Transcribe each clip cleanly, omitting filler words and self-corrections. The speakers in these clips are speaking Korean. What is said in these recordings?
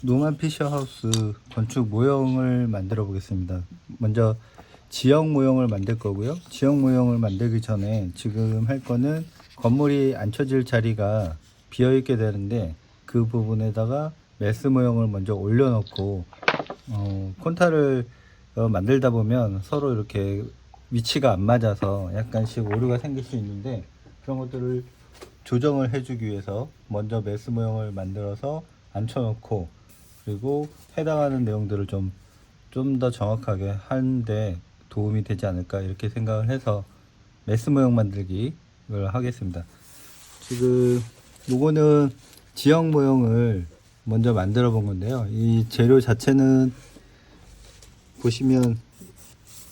노만 피셔하우스 건축 모형을 만들어 보겠습니다. 먼저 지형 모형을 만들 거고요. 지형 모형을 만들기 전에 지금 할 거는 건물이 앉혀질 자리가 비어 있게 되는데 그 부분에다가 메스 모형을 먼저 올려놓고 콘타를 만들다 보면 서로 이렇게 위치가 안 맞아서 약간씩 오류가 생길 수 있는데 그런 것들을 조정을 해주기 위해서 먼저 메스 모형을 만들어서 앉혀놓고 그리고 해당하는 내용들을 좀 더 정확하게 하는데 도움이 되지 않을까 이렇게 생각을 해서 메스 모형 만들기를 하겠습니다. 지금 요거는 지형 모형을 먼저 만들어 본 건데요. 이 재료 자체는 보시면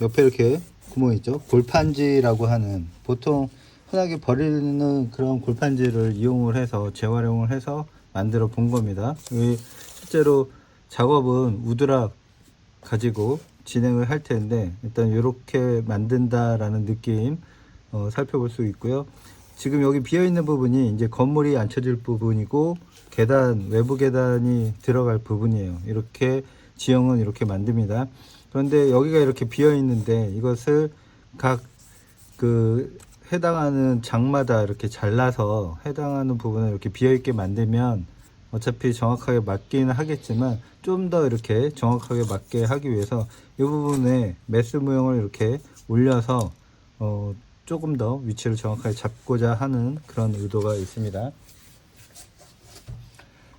옆에 이렇게 구멍이 있죠. 골판지라고 하는 보통 흔하게 버리는 그런 골판지를 이용을 해서 재활용을 해서 만들어 본 겁니다. 실제로 작업은 우드락 가지고 진행을 할 텐데 일단 이렇게 만든다라는 느낌 살펴볼 수 있고요. 지금 여기 비어 있는 부분이 이제 건물이 앉혀질 부분이고 계단, 외부 계단이 들어갈 부분이에요. 이렇게 지형은 이렇게 만듭니다. 그런데 여기가 이렇게 비어 있는데 이것을 각 해당하는 장마다 이렇게 잘라서 해당하는 부분을 이렇게 비어 있게 만들면 어차피 정확하게 맞기는 하겠지만 좀 더 이렇게 정확하게 맞게 하기 위해서 이 부분에 메스 모형을 이렇게 올려서 조금 더 위치를 정확하게 잡고자 하는 그런 의도가 있습니다.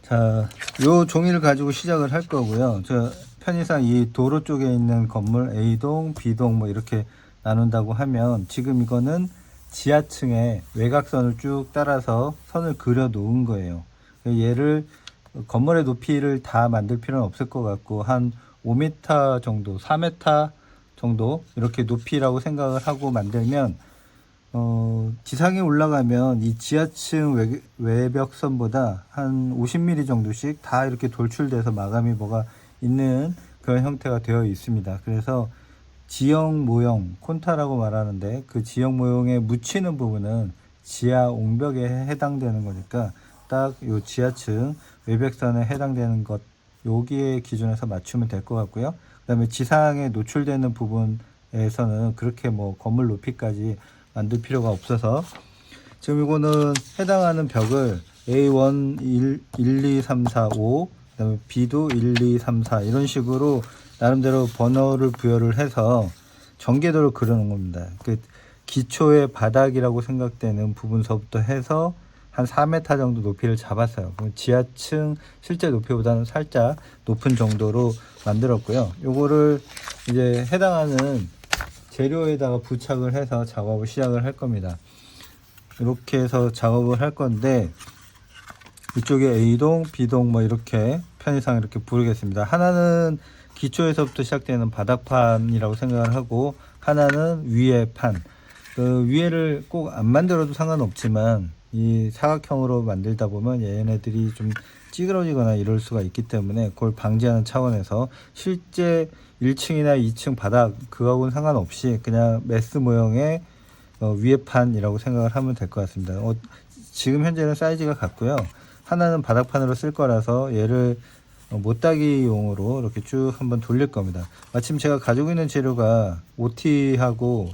자, 요 종이를 가지고 시작을 할 거고요. 저 편의상 이 도로 쪽에 있는 건물 A동, B동 뭐 이렇게 나눈다고 하면 지금 이거는 지하층에 외곽선을 쭉 따라서 선을 그려 놓은 거예요. 얘를 건물의 높이를 다 만들 필요는 없을 것 같고 한 5m 정도, 4m 정도 이렇게 높이라고 생각을 하고 만들면 지상에 올라가면 이 지하층 외벽선보다 한 50mm 정도씩 다 이렇게 돌출돼서 마감이 뭐가 있는 그런 형태가 되어 있습니다. 그래서 지형 모형, 콘타라고 말하는데 그 지형 모형에 묻히는 부분은 지하 옹벽에 해당되는 거니까 딱 요 지하층 외벽선에 해당되는 것 여기에 기준에서 맞추면 될 것 같고요. 그 다음에 지상에 노출되는 부분에서는 그렇게 뭐 건물 높이까지 만들 필요가 없어서 지금 이거는 해당하는 벽을 A1 1, 2, 3, 4, 5 그다음에 B도 1, 2, 3, 4 이런 식으로 나름대로 번호를 부여를 해서 전개도를 그려놓은 겁니다. 그 기초의 바닥이라고 생각되는 부분서부터 해서 한 4m 정도 높이를 잡았어요. 지하층 실제 높이보다는 살짝 높은 정도로 만들었고요. 요거를 이제 해당하는 재료에다가 부착을 해서 작업을 시작을 할 겁니다. 이렇게 해서 작업을 할 건데 이쪽에 A동, B동 뭐 이렇게 편의상 이렇게 부르겠습니다. 하나는 기초에서부터 시작되는 바닥판이라고 생각을 하고 하나는 위에 판. 그 위에를 꼭 안 만들어도 상관없지만 이 사각형으로 만들다 보면 얘네들이 좀 찌그러지거나 이럴 수가 있기 때문에 그걸 방지하는 차원에서 실제 1층이나 2층 바닥 그거하고는 상관없이 그냥 메스 모형의 위에 판이라고 생각을 하면 될 것 같습니다. 지금 현재는 사이즈가 같고요. 하나는 바닥판으로 쓸 거라서 얘를 못따기용으로 이렇게 쭉 한번 돌릴 겁니다. 마침 제가 가지고 있는 재료가 OT하고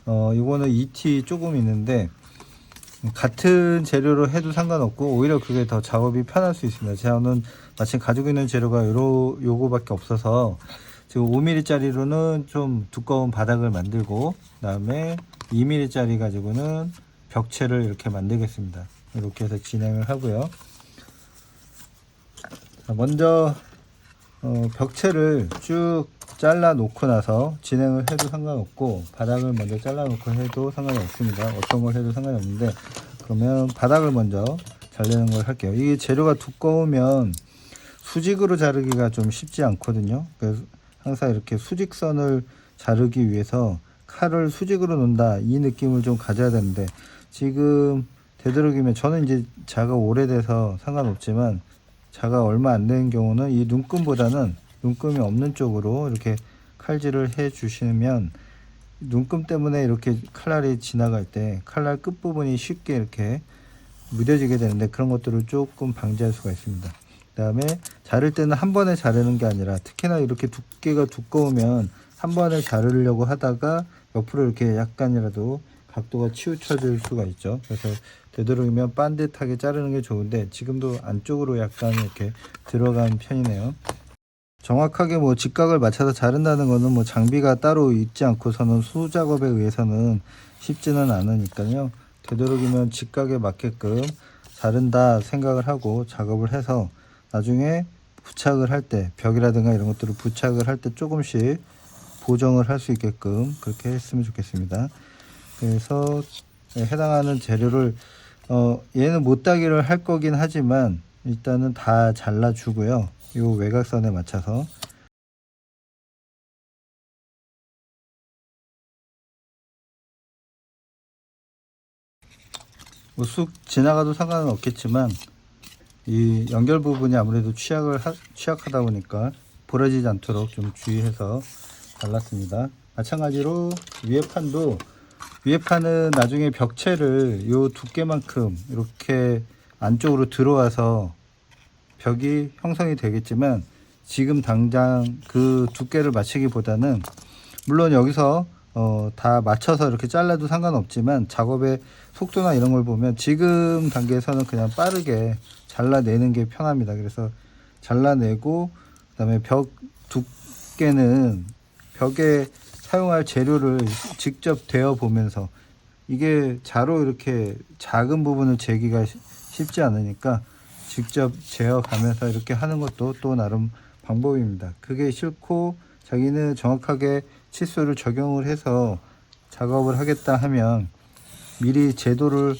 이거는 ET 조금 있는데 같은 재료로 해도 상관없고 오히려 그게 더 작업이 편할 수 있습니다. 저는 마침 가지고 있는 재료가 요거밖에 없어서 지금 5mm 짜리로는 좀 두꺼운 바닥을 만들고 그 다음에 2mm 짜리 가지고는 벽체를 이렇게 만들겠습니다. 이렇게 해서 진행을 하고요. 먼저 벽체를 쭉 잘라 놓고 나서 진행을 해도 상관없고 바닥을 먼저 잘라 놓고 해도 상관이 없습니다. 어떤 걸 해도 상관이 없는데 그러면 바닥을 먼저 자르는 걸 할게요. 이게 재료가 두꺼우면 수직으로 자르기가 좀 쉽지 않거든요. 그래서 항상 이렇게 수직선을 자르기 위해서 칼을 수직으로 놓는다 이 느낌을 좀 가져야 되는데 지금 되도록이면 저는 이제 자가 오래돼서 상관없지만 자가 얼마 안 되는 경우는 이 눈금보다는 눈금이 없는 쪽으로 이렇게 칼질을 해 주시면 눈금 때문에 이렇게 칼날이 지나갈 때 칼날 끝부분이 쉽게 이렇게 무뎌지게 되는데 그런 것들을 조금 방지할 수가 있습니다. 다음에 자를 때는 한 번에 자르는 게 아니라, 특히나 이렇게 두께가 두꺼우면 한 번에 자르려고 하다가 옆으로 이렇게 약간이라도 각도가 치우쳐질 수가 있죠. 그래서 되도록이면 반듯하게 자르는 게 좋은데, 지금도 안쪽으로 약간 이렇게 들어간 편이네요. 정확하게 뭐 직각을 맞춰서 자른다는 거는 뭐 장비가 따로 있지 않고서는 수작업에 의해서는 쉽지는 않으니까요. 되도록이면 직각에 맞게끔 자른다 생각을 하고 작업을 해서 나중에 부착을 할 때, 벽이라든가 이런 것들을 부착을 할 때 조금씩 보정을 할 수 있게끔 그렇게 했으면 좋겠습니다. 그래서 해당하는 재료를 얘는 못따기를 할 거긴 하지만 일단은 다 잘라 주고요. 요 외곽선에 맞춰서 뭐 쑥 지나가도 상관은 없겠지만, 이 연결 부분이 아무래도 취약하다 보니까 부러지지 않도록 좀 주의해서 잘랐습니다. 마찬가지로 위에 판은 나중에 벽체를 요 두께만큼 이렇게 안쪽으로 들어와서 벽이 형성이 되겠지만, 지금 당장 그 두께를 맞추기보다는, 물론 여기서 다 맞춰서 이렇게 잘라도 상관없지만 작업의 속도나 이런 걸 보면 지금 단계에서는 그냥 빠르게 잘라내는 게 편합니다. 그래서 잘라내고, 그다음에 벽 두께는 벽에 사용할 재료를 직접 대어 보면서, 이게 자로 이렇게 작은 부분을 재기가 쉽지 않으니까 직접 재어 가면서 이렇게 하는 것도 또 나름 방법입니다. 그게 싫고 자기는 정확하게 치수를 적용을 해서 작업을 하겠다 하면 미리 제도를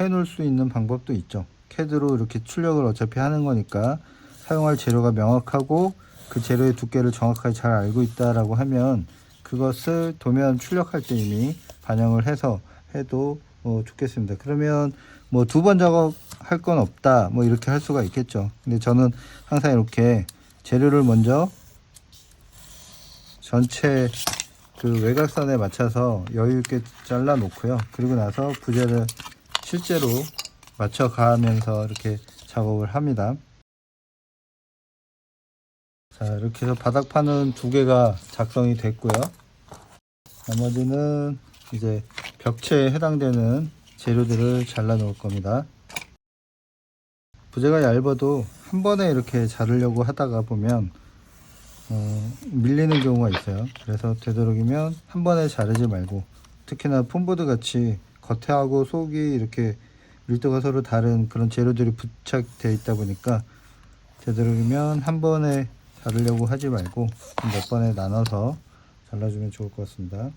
해 놓을 수 있는 방법도 있죠. 캐드로 이렇게 출력을 어차피 하는 거니까 사용할 재료가 명확하고 그 재료의 두께를 정확하게 잘 알고 있다라고 하면 그것을 도면 출력할 때 이미 반영을 해서 해도 좋겠습니다. 그러면 뭐 두 번 작업할 건 없다 뭐 이렇게 할 수가 있겠죠. 근데 저는 항상 이렇게 재료를 먼저 전체 그 외곽선에 맞춰서 여유 있게 잘라 놓고요. 그리고 나서 부재를 실제로 맞춰 가면서 이렇게 작업을 합니다. 자, 이렇게 해서 바닥판은 두 개가 작성이 됐고요. 나머지는 이제 벽체에 해당되는 재료들을 잘라 놓을 겁니다. 부재가 얇아도 한 번에 이렇게 자르려고 하다가 보면 밀리는 경우가 있어요. 그래서 되도록이면 한 번에 자르지 말고, 특히나 폼보드 같이 겉에하고 속이 이렇게 밀도가 서로 다른 그런 재료들이 부착되어 있다 보니까 되도록이면 한 번에 자르려고 하지 말고 몇 번에 나눠서 잘라주면 좋을 것 같습니다.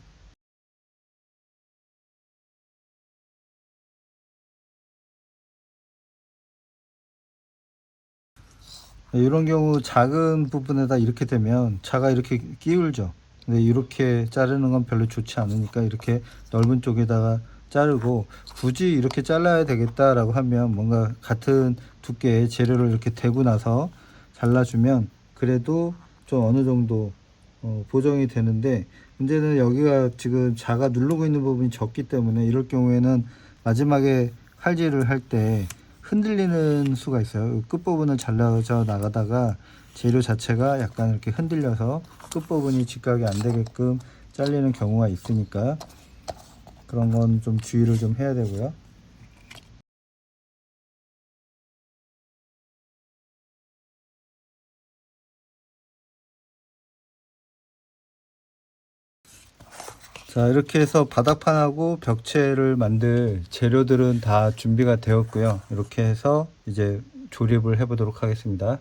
이런 경우 작은 부분에다 이렇게 되면 차가 이렇게 끼울죠. 근데 이렇게 자르는 건 별로 좋지 않으니까 이렇게 넓은 쪽에다가 자르고, 굳이 이렇게 잘라야 되겠다라고 하면 뭔가 같은 두께의 재료를 이렇게 대고 나서 잘라주면 그래도 좀 어느 정도 보정이 되는데, 문제는 여기가 지금 자가 누르고 있는 부분이 적기 때문에 이럴 경우에는 마지막에 칼질을 할 때 흔들리는 수가 있어요. 끝부분을 잘라져 나가다가 재료 자체가 약간 이렇게 흔들려서 끝부분이 직각이 안 되게끔 잘리는 경우가 있으니까 그런 건 좀 주의를 좀 해야 되고요. 자, 이렇게 해서 바닥판하고 벽체를 만들 재료들은 다 준비가 되었고요. 이렇게 해서 이제 조립을 해 보도록 하겠습니다.